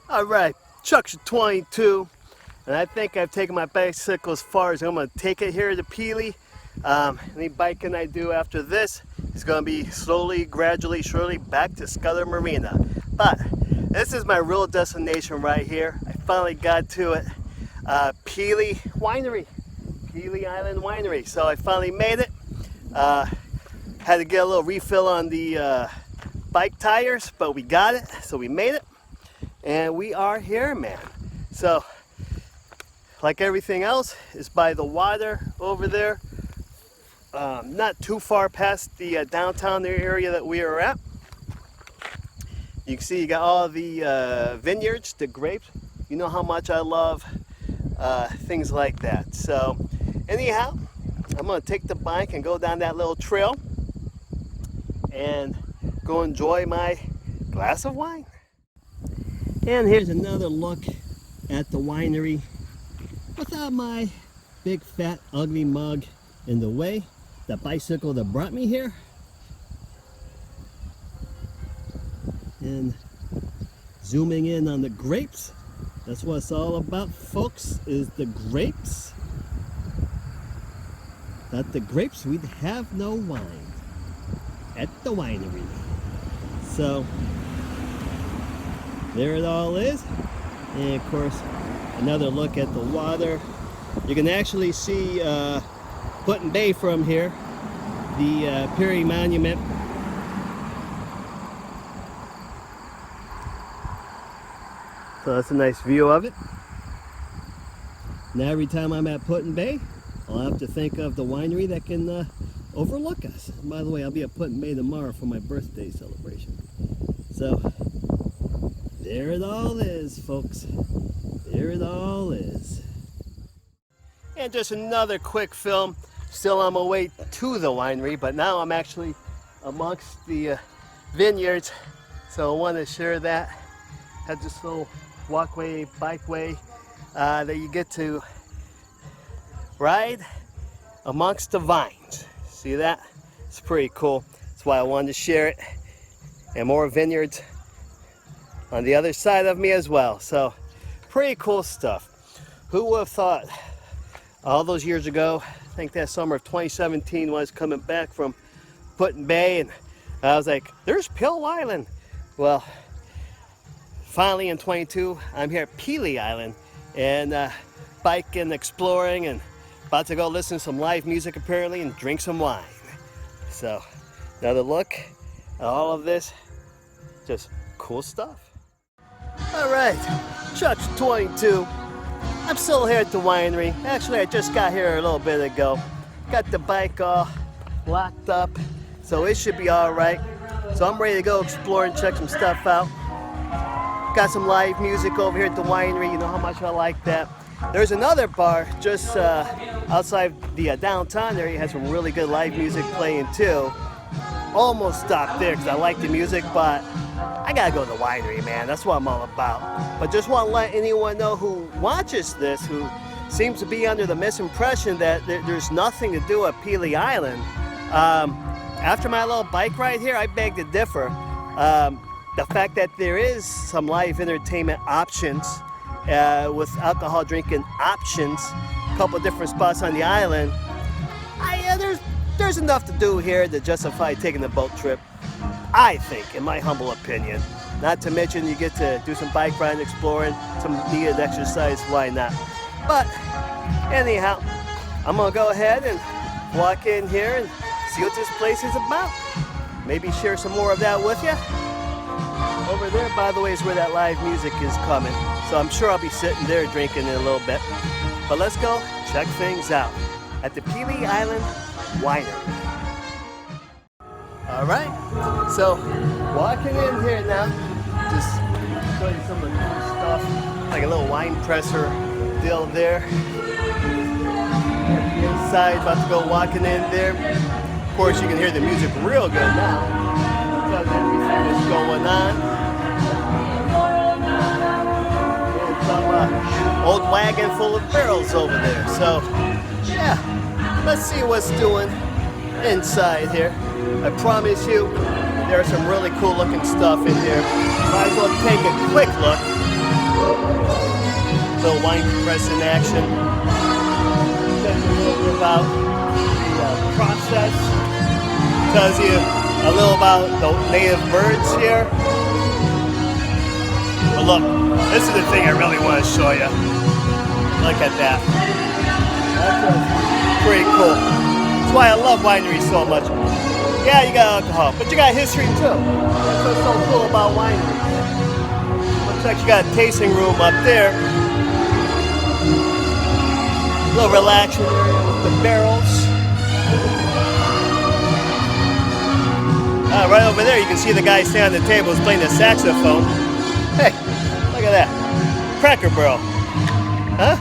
Alright, Chuck's 22, and I think I've taken my bicycle as far as I'm going to take it here to Pelee. Any biking I do after this is going to be slowly, gradually, surely back to Scudder Marina. But this is my real destination right here. I finally got to it. Pelee Winery. Pelee Island Winery. So I finally made it. Had to get a little refill on the bike tires, but we got it. So we made it. And we are here, man. So, like everything else, it's by the water over there. Not too far past the downtown area that we are at. You can see you got all the vineyards, the grapes. You know how much I love things like that. So, anyhow, I'm gonna take the bike and go down that little trail and go enjoy my glass of wine. And here's another look at the winery without my big fat ugly mug in the way. The bicycle that brought me here. And zooming in on the grapes. That's what it's all about, folks, is the grapes. Without the grapes, we'd have no wine at the winery. So there it all is. And of course, another look at the water. You can actually see Put-in Bay from here, the Pelee Monument. So that's a nice view of it. Now every time I'm at Put-in Bay, I'll have to think of the winery that can overlook us. And by the way, I'll be at Put-in Bay tomorrow for my birthday celebration. So there it all is, folks. There it all is. And just another quick film. Still on my way to the winery, but now I'm actually amongst the vineyards. So I want to share that. Had this little walkway, bikeway that you get to ride amongst the vines. See that? It's pretty cool. That's why I wanted to share it. And more vineyards on the other side of me as well. So pretty cool stuff. Who would have thought all those years ago, I think that summer of 2017 when I was coming back from Put-in Bay, and I was like, there's Pelee Island. Well, finally in 22, I'm here at Pelee Island and biking, exploring, and about to go listen to some live music apparently and drink some wine. So another look at all of this, just cool stuff. All right, Chuck's 22. I'm still here at the winery. Actually, I just got here a little bit ago. Got the bike all locked up, so it should be all right. So I'm ready to go explore and check some stuff out. Got some live music over here at the winery. You know how much I like that. There's another bar just outside the downtown area. Has some really good live music playing too. Almost stopped there because I like the music, but I gotta go to the winery, man. That's what I'm all about. But just want to let anyone know who watches this, who seems to be under the misimpression that there's nothing to do at Pelee Island. After my little bike ride here, I beg to differ. The fact that there is some live entertainment options with alcohol drinking options, a couple different spots on the island, there's enough to do here to justify taking the boat trip. I think, in my humble opinion. Not to mention you get to do some bike riding, exploring, some needed exercise, why not? But anyhow, I'm gonna go ahead and walk in here and see what this place is about. Maybe share some more of that with you. Over there, by the way, is where that live music is coming. So I'm sure I'll be sitting there drinking in a little bit. But let's go check things out at the Pelee Island Winery. Alright, so walking in here now, just show you some of the cool stuff, like a little wine presser deal there. At the inside, about to go walking in there. Of course, you can hear the music real good now, because everything is going on. And some old wagon full of barrels over there. So, yeah, let's see what's doing inside here. I promise you, there's some really cool looking stuff in here. Might as well take a quick look Little wine pressing action. Tells you a little bit about the process. Tells you a little about the native birds here. But look, this is the thing I really want to show you. Look at that. That's pretty cool. That's why I love wineries so much. Yeah, you got alcohol, but you got history too. That's what's so cool about wineries. Looks like you got a tasting room up there. A little relaxing area with the barrels. Right over there, you can see the guy standing on the table is playing the saxophone. Hey, look at that. Cracker Barrel. Huh?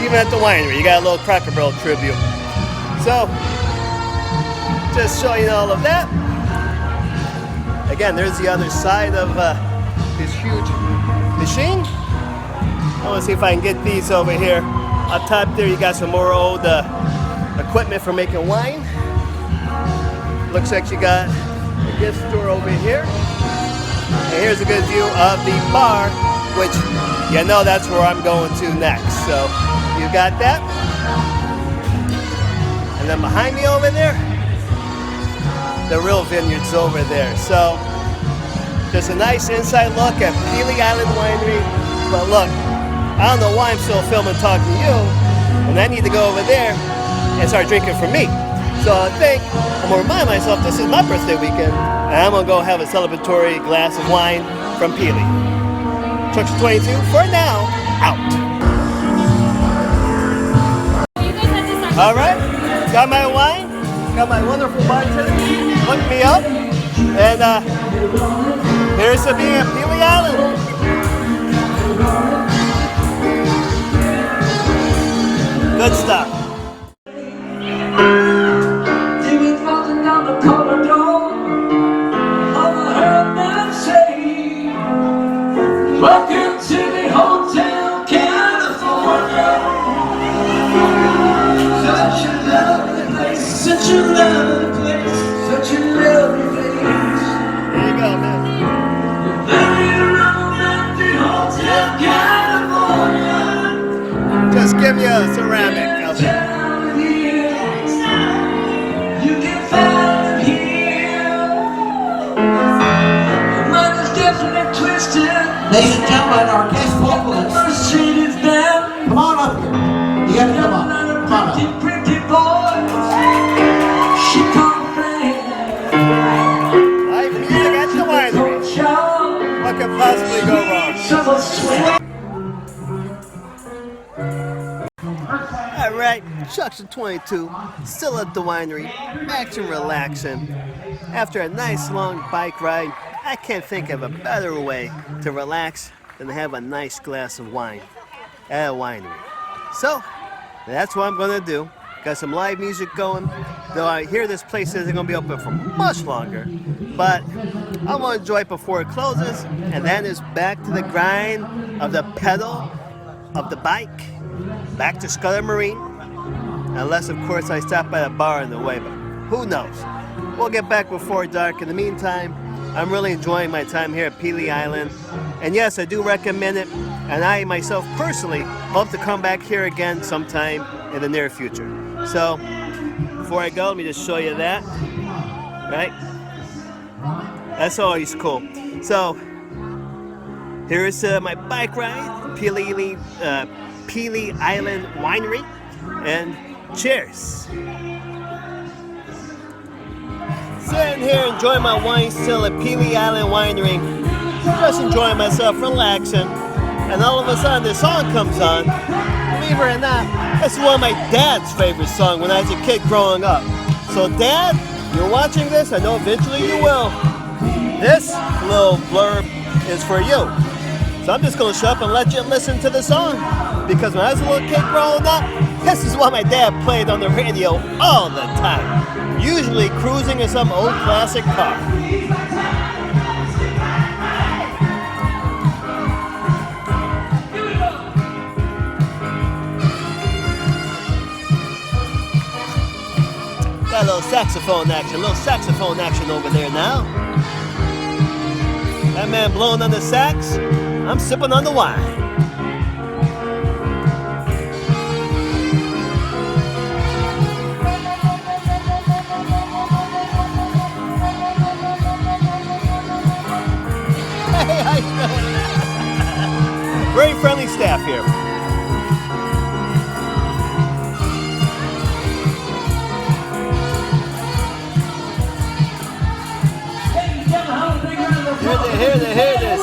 Even at the winery, you got a little Cracker Barrel tribute. So, just showing you all of that. Again, there's the other side of this huge machine. I want to see if I can get these over here. Up top there, you got some more old equipment for making wine. Looks like you got a gift store over here. And here's a good view of the bar, which you know that's where I'm going to next. So you got that. And then behind me over there, the real vineyard's over there. So just a nice inside look at Pelee Island Winery. But look, I don't know why I'm still filming talking to you, and I need to go over there and start drinking for me. So I think I'm gonna remind myself this is my birthday weekend, and I'm gonna go have a celebratory glass of wine from Pelee. Trucks 22 for now, out. All right, got my wine, got my wonderful bartender hooked me up, and here's to being at Pelee Island. Good stuff. Welcome to the Hotel California. Such a lovely place, such a lovely place, such a lovely place. There you go, man. Living around at the Hotel California. Just give me a ceramic of it. You can find it here. Your mind is definitely twisted. Ladies and gentlemen, our guest vocalist. The street is down. Come on up here. You gotta come on. Come on up. Pretty boy. She can't play. Live music at the winery. What could possibly go wrong? Alright, Chucks of 22, still at the winery, back to relaxing. After a nice long bike ride, I can't think of a better way to relax than to have a nice glass of wine at a winery. So, that's what I'm going to do. Got some live music going, though I hear this place isn't going to be open for much longer. But I want to enjoy it before it closes, and then it's back to the grind of the pedal of the bike, back to Scudder Marine. Unless, of course, I stop by a bar on the way, but who knows? We'll get back before dark. In the meantime, I'm really enjoying my time here at Pelee Island. And yes, I do recommend it. And I myself personally hope to come back here again sometime in the near future. So, before I go, let me just show you that. Right? That's always cool. So, here's my bike ride, Pelee Island Winery. And cheers. Sitting here enjoying my wine still at Pelee Island Winery. Just enjoying myself, relaxing. And all of a sudden this song comes on. Believe it or not, this is one of my dad's favorite songs when I was a kid growing up. So Dad, you're watching this, I know eventually you will. This little blurb is for you. So I'm just going to shut up and let you listen to the song. Because when I was a little kid growing up, this is what my dad played on the radio all the time. Usually cruising in some old classic car. Got a little saxophone action over there now. That man blowing on the sax, I'm sipping on the wine. Very friendly staff here. Here it is.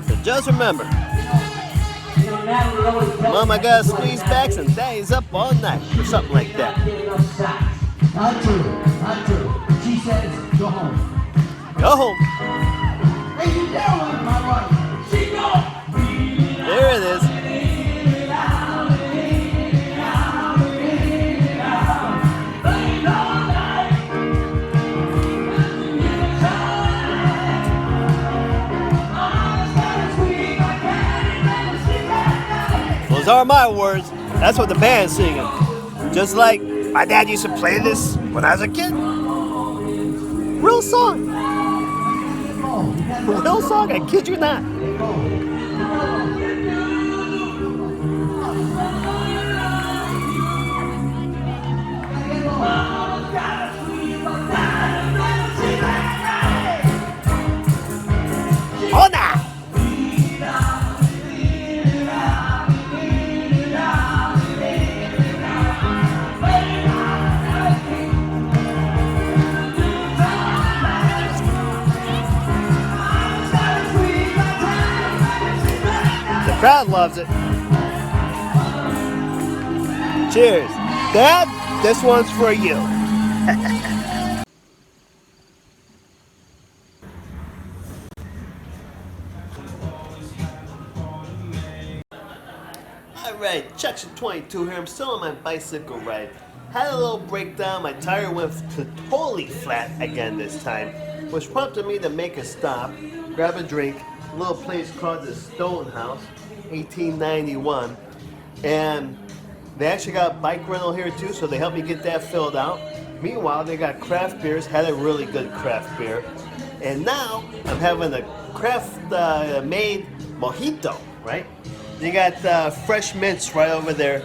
So just remember, Mama gotta squeeze back and Daddy's up all night or something like that. Not true. Not true. She says, go home. Go home. Hey, you doing, my wife? She go. There it is. Those are my words. That's what the band's singing. Just like my dad used to play this when I was a kid. Real song. Real song, I kid you not. Oh, now. The crowd loves it. Cheers. Dad, this one's for you. Alright, Chuck's 22 here. I'm still on my bicycle ride. Had a little breakdown. My tire went totally flat again this time, which prompted me to make a stop, grab a drink, a little place called the Stone House, 1891. And they actually got a bike rental here too, so they helped me get that filled out. Meanwhile, they got craft beers, had a really good craft beer. And now I'm having a craft made mojito, right? They got fresh mints right over there.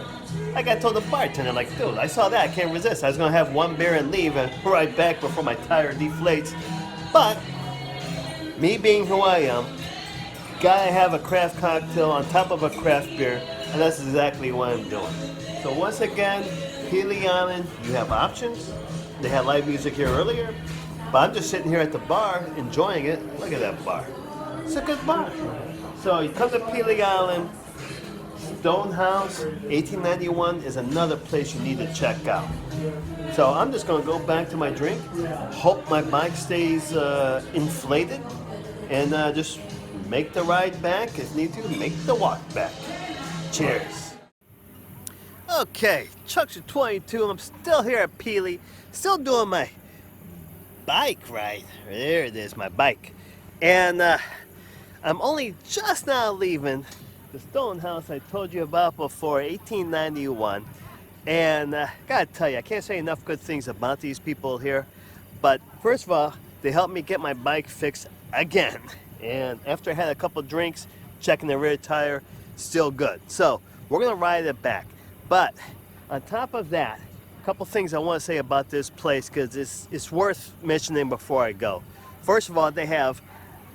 Like I told the bartender, like, dude, I saw that, I can't resist. I was gonna have one beer and leave and right back before my tire deflates. But, me being who I am, gotta have a craft cocktail on top of a craft beer, and that's exactly what I'm doing. So once again, Pelee Island, you have options. They had live music here earlier, but I'm just sitting here at the bar enjoying it. Look at that bar. It's a good bar. So you come to Pelee Island, Stone House, 1891 is another place you need to check out. So I'm just gonna go back to my drink, hope my bike stays inflated, and just make the ride back, if need to, make the walk back. Cheers. Okay, Chuck's 22, I'm still here at Pelee, still doing my bike ride. There it is, my bike. And I'm only just now leaving the Stone House I told you about before, 1891. And gotta tell you, I can't say enough good things about these people here. But first of all, they helped me get my bike fixed again. And after I had a couple drinks, checking the rear tire, still good. So we're gonna ride it back. But on top of that, a couple things I want to say about this place because it's worth mentioning before I go. First of all, they have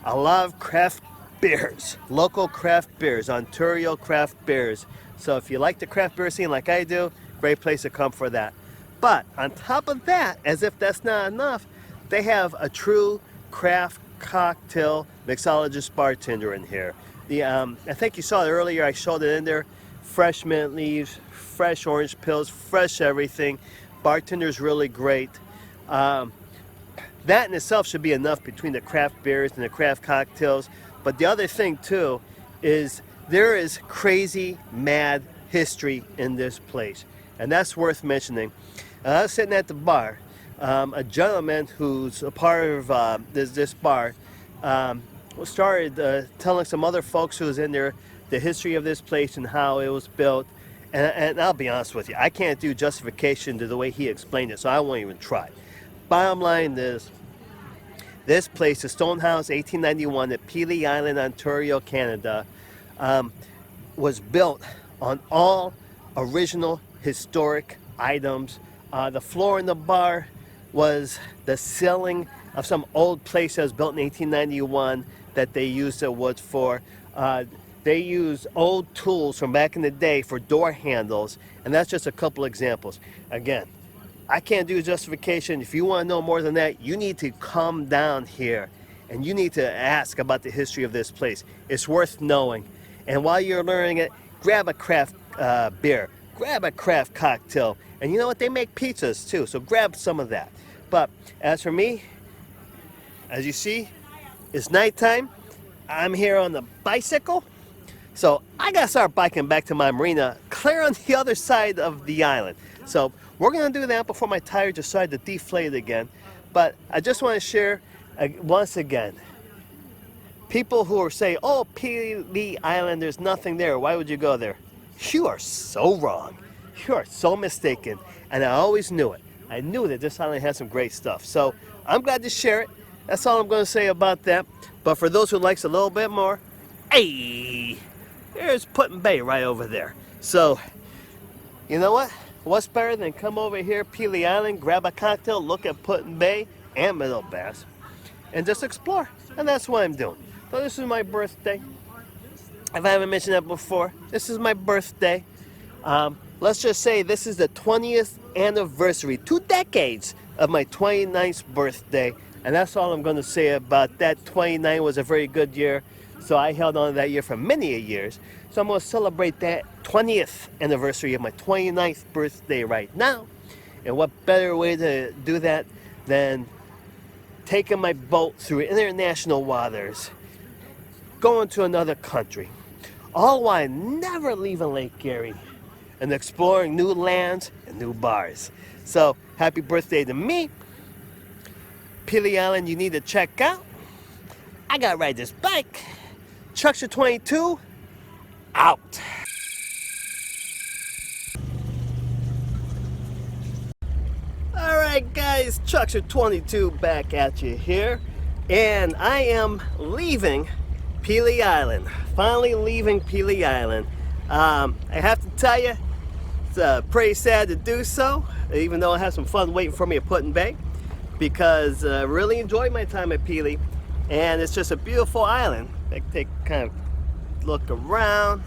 a lot of craft beers, local craft beers, Ontario craft beers. So if you like the craft beer scene like I do, great place to come for that. But on top of that, as if that's not enough, they have a true craft cocktail mixologist bartender in here. I think you saw it earlier, I showed it in there. Fresh mint leaves, fresh orange pills, fresh everything. Bartender's really great. That in itself should be enough between the craft beers and the craft cocktails. But the other thing too is there is crazy, mad history in this place. And that's worth mentioning. I was sitting at the bar. A gentleman who's a part of this bar started telling some other folks who was in there the history of this place and how it was built. And I'll be honest with you, I can't do justification to the way he explained it, so I won't even try. Bottom line is, this place, the Stone House, 1891 at Pelee Island, Ontario, Canada, was built on all original historic items. The floor in the bar was the ceiling of some old place that was built in 1891 that they used the wood for. They used old tools from back in the day for door handles, and that's just a couple examples. Again, I can't do justification. If you want to know more than that, you need to come down here and you need to ask about the history of this place. It's worth knowing. And while you're learning it, grab a craft beer, grab a craft cocktail, and you know what? They make pizzas too, so grab some of that. But as for me, as you see, it's nighttime. I'm here on the bicycle. So I gotta start biking back to my marina, clear on the other side of the island. So we're gonna do that before my tires decide to deflate again. But I just want to share once again, people who are saying, "Oh, Pelee Island, there's nothing there. Why would you go there?" You are so wrong. You are so mistaken. And I always knew it. I knew that this island had some great stuff. So I'm glad to share it. That's all I'm going to say about that. But for those who likes a little bit more, hey, there's Put-in Bay right over there. So, you know what? What's better than come over here, Pelee Island, grab a cocktail, look at Put-in Bay and Middle Bass, and just explore. And that's what I'm doing. So this is my birthday. If I haven't mentioned that before, this is my birthday. Let's just say this is the 20th anniversary, 2 decades of my 29th birthday. And that's all I'm going to say about that. 29 was a very good year, so I held on to that year for many years. So I'm going to celebrate that 20th anniversary of my 29th birthday right now. And what better way to do that than taking my boat through international waters, going to another country, all while never leaving Lake Erie and exploring new lands and new bars. So happy birthday to me. Pelee Island, you need to check out. I gotta ride this bike. Chuckster 22, out. Alright guys, Chuckster 22 back at you here. And I am leaving Pelee Island. Finally leaving Pelee Island. I have to tell you, it's pretty sad to do so, even though I have some fun waiting for me at Put-in Bay, because I really enjoyed my time at Pelee, and it's just a beautiful island. I take kind of look around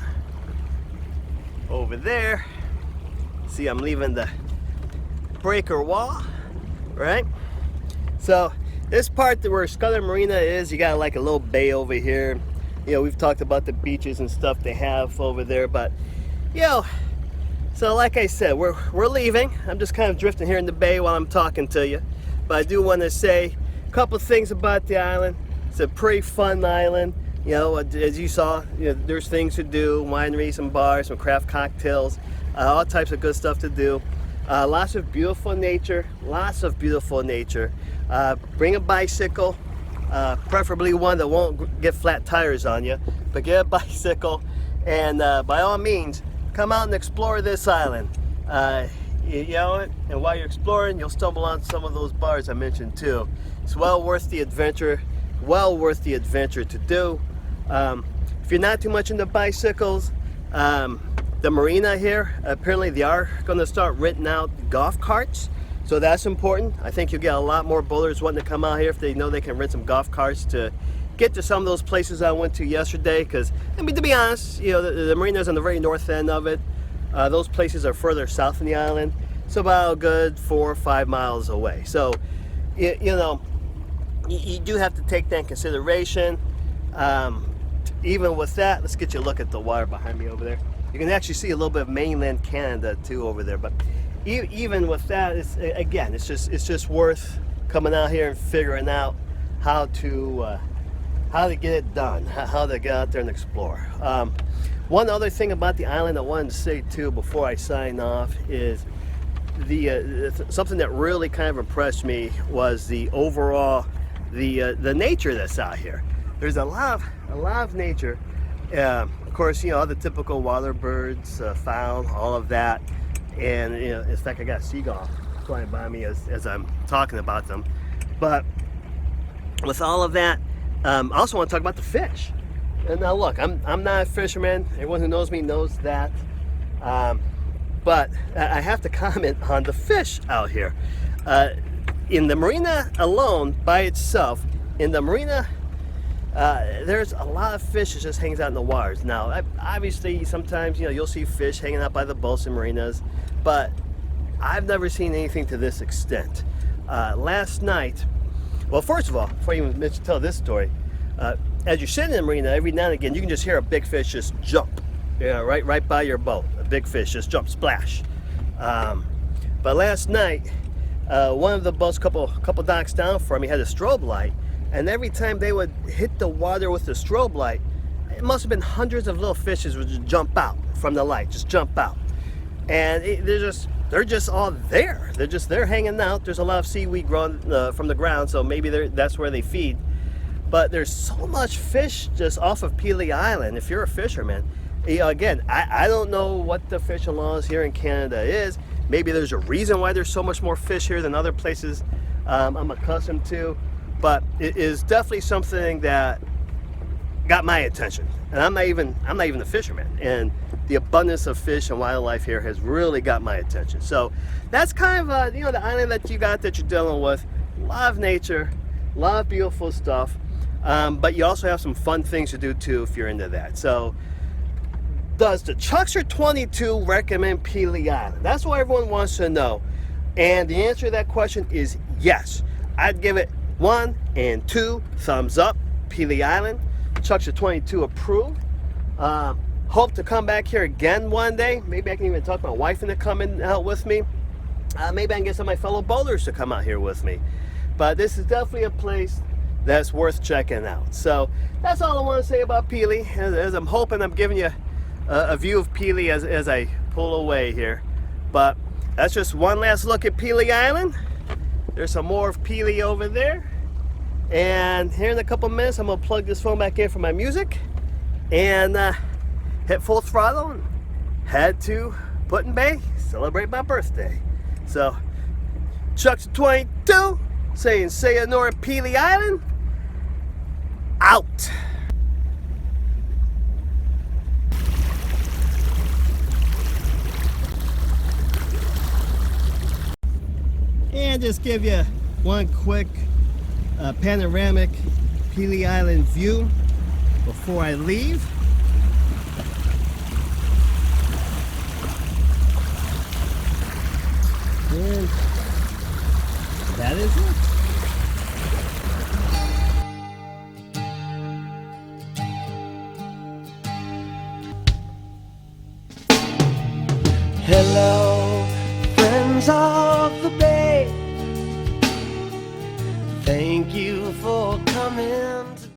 over there. See, I'm leaving the breaker wall, right? So this part where Scudder Marina is, you got like a little bay over here. You know, we've talked about the beaches and stuff they have over there, but you know, so like I said, we're leaving. I'm just kind of drifting here in the bay while I'm talking to you. But I do want to say a couple things about the island. It's a pretty fun island. You know, as you saw, you know, there's things to do, wineries, some bars, some craft cocktails, all types of good stuff to do. Lots of beautiful nature, Bring a bicycle, preferably one that won't get flat tires on you, but get a bicycle, and by all means, come out and explore this island. You know, and while you're exploring, you'll stumble on some of those bars I mentioned too. It's well worth the adventure, to do. If you're not too much into bicycles, the marina here, apparently they are going to start renting out golf carts, so that's important. I think you'll get a lot more bowlers wanting to come out here if they know they can rent some golf carts to get to some of those places I went to yesterday. Because, I mean, to be honest, you know, the marina's on the very north end of it. Those places are further south in the island, so about a good 4 or 5 miles away. So, you know, you do have to take that in consideration. Even with that, let's get you a look at the water behind me over there. You can actually see a little bit of mainland Canada too over there. But even with that, it's just worth coming out here and figuring out how to get it done, how to get out there and explore. One other thing about the island I wanted to say too before I sign off is something that really kind of impressed me was the overall the nature that's out here. There's a lot of nature. Of course, you know, all the typical water birds, fowl, all of that. And you know, in fact, I got a seagull flying by me as I'm talking about them. But with all of that, I also want to talk about the fish. And now look, I'm not a fisherman. Everyone who knows me knows that. But I have to comment on the fish out here. in the marina alone, by itself, in the marina, there's a lot of fish that just hangs out in the waters. Now, obviously, sometimes, you know, you'll see fish hanging out by the boats and marinas, but I've never seen anything to this extent. Last night, well, first of all, before I even tell this story, as you're sitting in the marina, every now and again, you can just hear a big fish just jump, right by your boat. A big fish just jump, splash. But last night, one of the boats, couple docks down from me, had a strobe light, and every time they would hit the water with the strobe light, it must have been hundreds of little fishes would just jump out from the light, just jump out, and they're just all there. They're just there hanging out. There's a lot of seaweed growing from the ground, so maybe that's where they feed. But there's so much fish just off of Pelee Island. If you're a fisherman, again, I don't know what the fishing laws here in Canada is. Maybe there's a reason why there's so much more fish here than other places I'm accustomed to. But it is definitely something that got my attention. And I'm not even a fisherman. And the abundance of fish and wildlife here has really got my attention. So that's kind of you know, the island that you're dealing with. A lot of nature, a lot of beautiful stuff. But you also have some fun things to do too if you're into that. So, does the Chuckster 22 recommend Pelee Island? That's what everyone wants to know. And the answer to that question is yes. I'd give it 1 and 2 thumbs up. Pelee Island, Chuckster 22 approved. Hope to come back here again one day. Maybe I can even talk my wife into coming out with me. Maybe I can get some of my fellow boaters to come out here with me. But this is definitely a place that's worth checking out. So that's all I want to say about Pelee. As I'm hoping I'm giving you a view of Pelee as I pull away here. But that's just one last look at Pelee Island. There's some more of Pelee over there. And here in a couple minutes, I'm going to plug this phone back in for my music and hit full throttle and head to Put-in-Bay, celebrate my birthday. So, Chuckster 22 saying sayonara Pelee Island, out. And just give you one quick panoramic Pelee Island view before I leave. And that is it. Hello, friends of the